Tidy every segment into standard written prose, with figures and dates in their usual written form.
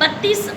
32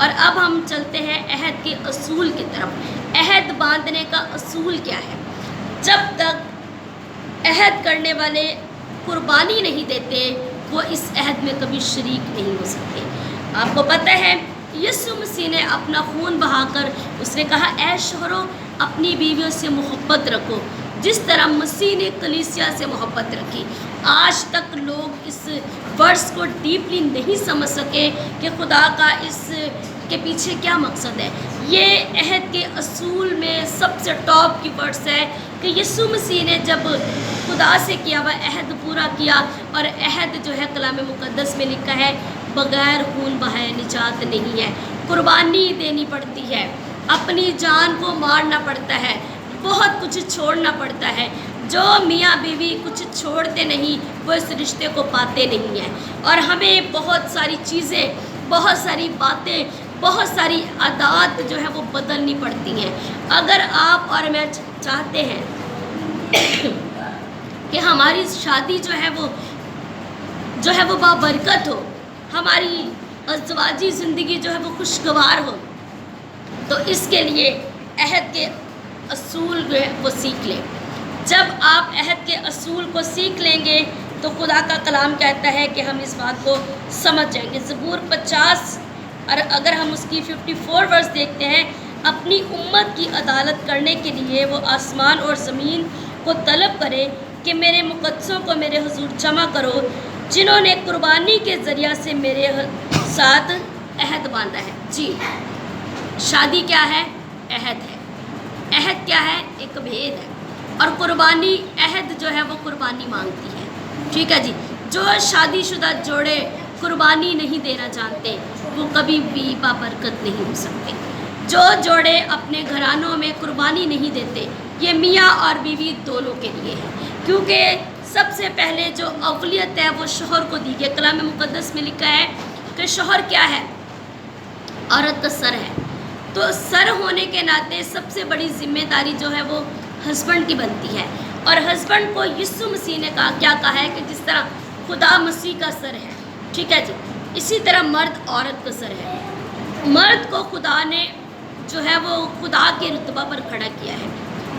اور اب ہم چلتے ہیں عہد کے اصول کی طرف۔ عہد باندھنے کا اصول کیا ہے؟ جب تک عہد کرنے والے قربانی نہیں دیتے وہ اس عہد میں کبھی شریک نہیں ہو سکتے۔ آپ کو پتہ ہے یسوع مسیح نے اپنا خون بہا کر اس نے کہا اے شوہروں اپنی بیویوں سے محبت رکھو جس طرح مسیح نے کلیسیا سے محبت رکھی۔ آج تک لوگ اس ورس کو ڈیپلی نہیں سمجھ سکے کہ خدا کا اس کے پیچھے کیا مقصد ہے۔ یہ عہد کے اصول میں سب سے ٹاپ کی ورس ہے کہ یسوع مسیح نے جب خدا سے کیا ہوا عہد پورا کیا، اور عہد جو ہے کلام مقدس میں لکھا ہے بغیر خون بہائے نجات نہیں ہے، قربانی دینی پڑتی ہے، اپنی جان کو مارنا پڑتا ہے، بہت کچھ چھوڑنا پڑتا ہے۔ جو میاں بیوی کچھ چھوڑتے نہیں وہ اس رشتے کو پاتے نہیں ہیں، اور ہمیں بہت ساری چیزیں، بہت ساری باتیں، بہت ساری عادات جو ہے وہ بدلنی پڑتی ہیں۔ اگر آپ اور میں چاہتے ہیں کہ ہماری شادی جو ہے وہ بابرکت ہو، ہماری ازدواجی زندگی جو ہے وہ خوشگوار ہو، تو اس کے لیے عہد کے اصول جو ہے وہ سیکھ لیں۔ جب آپ عہد کے اصول کو سیکھ لیں گے تو خدا کا کلام کہتا ہے کہ ہم اس بات کو سمجھ جائیں گے۔ زبور 50 اور اگر ہم اس کی 54 ورس دیکھتے ہیں، اپنی امت کی عدالت کرنے کے لیے وہ آسمان اور زمین کو طلب کرے کہ میرے مقدسوں کو میرے حضور جمع کرو جنہوں نے قربانی کے ذریعہ سے میرے ساتھ عہد باندھا ہے۔ جی، شادی کیا ہے؟ عہد ہے۔ عہد کیا ہے؟ ایک بھید ہے، اور قربانی، عہد جو ہے وہ قربانی مانگتی ہے۔ ٹھیک ہے جی، جو شادی شدہ جوڑے قربانی نہیں دینا جانتے وہ کبھی بھی بابرکت نہیں ہو سکتے۔ جو جوڑے اپنے گھرانوں میں قربانی نہیں دیتے یہ میاں اور بیوی دونوں کے لیے ہے، کیونکہ سب سے پہلے جو اولیت ہے وہ شوہر کو دی گئی۔ کلام مقدس میں لکھا ہے کہ شوہر کیا ہے؟ عورت کا سر ہے۔ تو سر ہونے کے ناطے سب سے بڑی ذمہ داری جو ہے وہ ہسبینڈ کی بنتی ہے، اور ہسبینڈ کو یسوع مسیح نے کیا کہا ہے کہ جس طرح خدا مسیح کا سر ہے، ٹھیک ہے جی، اسی طرح مرد عورت کا سر ہے۔ مرد کو خدا نے جو ہے وہ خدا کے رتبہ پر کھڑا کیا ہے۔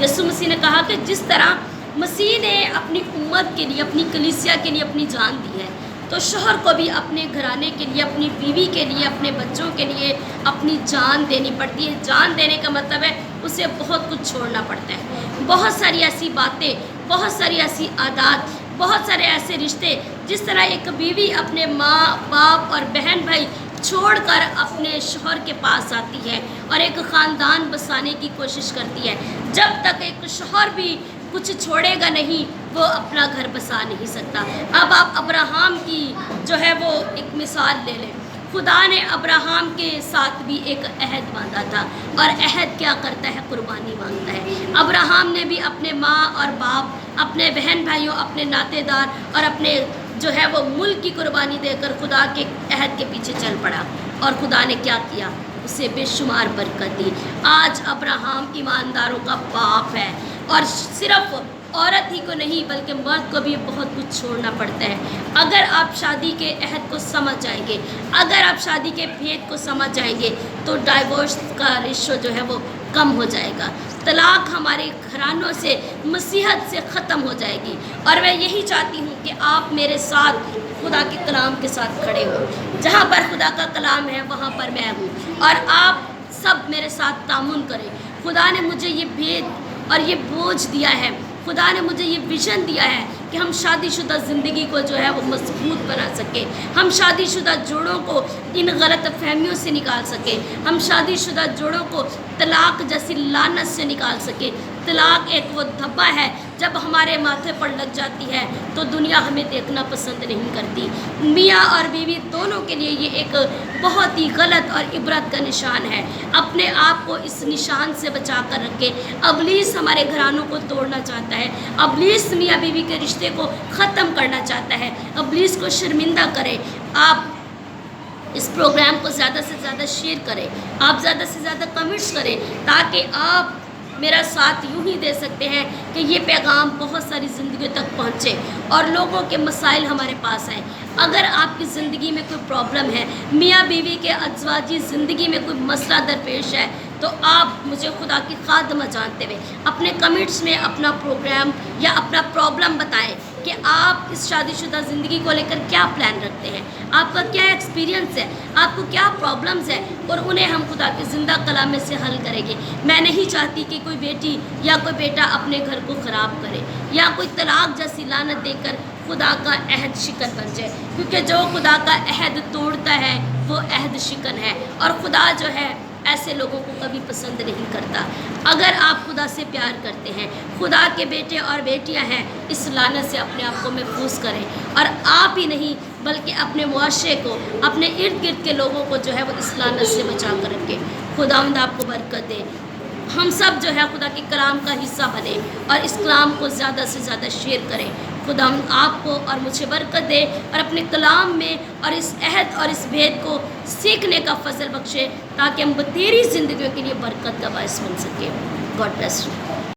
یسوع مسیح نے کہا کہ جس طرح مسیح نے اپنی امت کے لیے، اپنی کلیسیا کے لیے اپنی جان دی ہے، تو شوہر کو بھی اپنے گھرانے کے لیے، اپنی بیوی کے لیے، اپنے بچوں کے لیے اپنی جان دینی پڑتی ہے۔ جان دینے کا مطلب ہے اسے بہت کچھ چھوڑنا پڑتا ہے، بہت ساری ایسی باتیں، بہت ساری ایسی عادات، بہت سارے ایسے رشتے، جس طرح ایک بیوی اپنے ماں باپ اور بہن بھائی چھوڑ کر اپنے شوہر کے پاس آتی ہے اور ایک خاندان بسانے کی کوشش کرتی ہے۔ جب تک ایک شوہر بھی کچھ چھوڑے گا نہیں وہ اپنا گھر بسا نہیں سکتا۔ اب آپ ابراہم کی جو ہے وہ ایک مثال لے لیں۔ خدا نے ابراہم کے ساتھ بھی ایک عہد باندھا تھا، اور عہد کیا کرتا ہے؟ قربانی مانگتا ہے۔ ابراہم نے بھی اپنے ماں اور باپ، اپنے بہن بھائیوں، اپنے ناطے دار اور اپنے جو ہے وہ ملک کی قربانی دے کر خدا کے عہد کے پیچھے چل پڑا، اور خدا نے کیا کیا؟ اسے بے شمار برکت دی۔ آج ابراہم ایمانداروں کا باپ ہے، اور صرف عورت ہی کو نہیں بلکہ مرد کو بھی بہت کچھ چھوڑنا پڑتا ہے۔ اگر آپ شادی کے عہد کو سمجھ جائیں گے، اگر آپ شادی کے بھید کو سمجھ جائیں گے تو ڈائیورس کا ریشو جو ہے وہ کم ہو جائے گا، طلاق ہمارے گھرانوں سے، مسیحت سے ختم ہو جائے گی۔ اور میں یہی چاہتی ہوں کہ آپ میرے ساتھ خدا کے کلام کے ساتھ کھڑے ہوں۔ جہاں پر خدا کا کلام ہے وہاں پر میں ہوں، اور آپ سب میرے ساتھ تعاون کریں۔ خدا نے مجھے یہ بھید اور یہ بوجھ دیا ہے، خدا نے مجھے یہ ویژن دیا ہے کہ ہم شادی شدہ زندگی کو جو ہے وہ مضبوط بنا سکیں، ہم شادی شدہ جوڑوں کو ان غلط فہمیوں سے نکال سکیں، ہم شادی شدہ جوڑوں کو طلاق جیسی لعنت سے نکال سکیں۔ طلاق ایک وہ دھبا ہے، جب ہمارے ماتھے پر لگ جاتی ہے تو دنیا ہمیں دیکھنا پسند نہیں کرتی۔ میاں اور بیوی دونوں کے لیے یہ ایک بہت ہی غلط اور عبرت کا نشان ہے۔ اپنے آپ کو اس نشان سے بچا کر رکھیں۔ ابلیس ہمارے گھرانوں کو توڑنا چاہتا ہے، ابلیس میاں بیوی کے رشتے کو ختم کرنا چاہتا ہے، ابلیس کو شرمندہ کرے۔ آپ اس پروگرام کو زیادہ سے زیادہ شیئر کریں، آپ زیادہ سے زیادہ کمنٹس کریں، تاکہ آپ میرا ساتھ یوں ہی دے سکتے ہیں کہ یہ پیغام بہت ساری زندگیوں تک پہنچے اور لوگوں کے مسائل ہمارے پاس آئیں۔ اگر آپ کی زندگی میں کوئی پرابلم ہے، میاں بیوی کے ازواجی زندگی میں کوئی مسئلہ درپیش ہے، تو آپ مجھے خدا کی خادمہ جانتے ہوئے اپنے کمنٹس میں اپنا پروگرام یا اپنا پرابلم بتائیں کہ آپ اس شادی شدہ زندگی کو لے کر کیا پلان رکھتے ہیں، آپ کا کیا ایکسپیرینس ہے، آپ کو کیا پرابلمز ہیں، اور انہیں ہم خدا کے زندہ کلام میں سے حل کریں گے۔ میں نہیں چاہتی کہ کوئی بیٹی یا کوئی بیٹا اپنے گھر کو خراب کرے یا کوئی طلاق جیسی لعنت دے کر خدا کا عہد شکن بن جائے، کیونکہ جو خدا کا عہد توڑتا ہے وہ عہد شکن ہے، اور خدا جو ہے ایسے لوگوں کو کبھی پسند نہیں کرتا۔ اگر آپ خدا سے پیار کرتے ہیں، خدا کے بیٹے اور بیٹیاں ہیں، اس لعنت سے اپنے آپ کو محفوظ کریں، اور آپ ہی نہیں بلکہ اپنے معاشرے کو، اپنے ارد گرد کے لوگوں کو جو ہے وہ اس لعنت سے بچا کر رکھیں۔ خداوند آپ کو برکت دے۔ ہم سب جو ہے خدا کے کلام کا حصہ بنیں اور اس کلام کو زیادہ سے زیادہ شیئر کریں۔ خدا آپ کو اور مجھے برکت دے اور اپنے کلام میں اور اس عہد اور اس بھید کو سیکھنے کا فضل بخشے، تاکہ ہم تیری زندگیوں کے لیے برکت کا باعث بن سکیں۔ God bless you.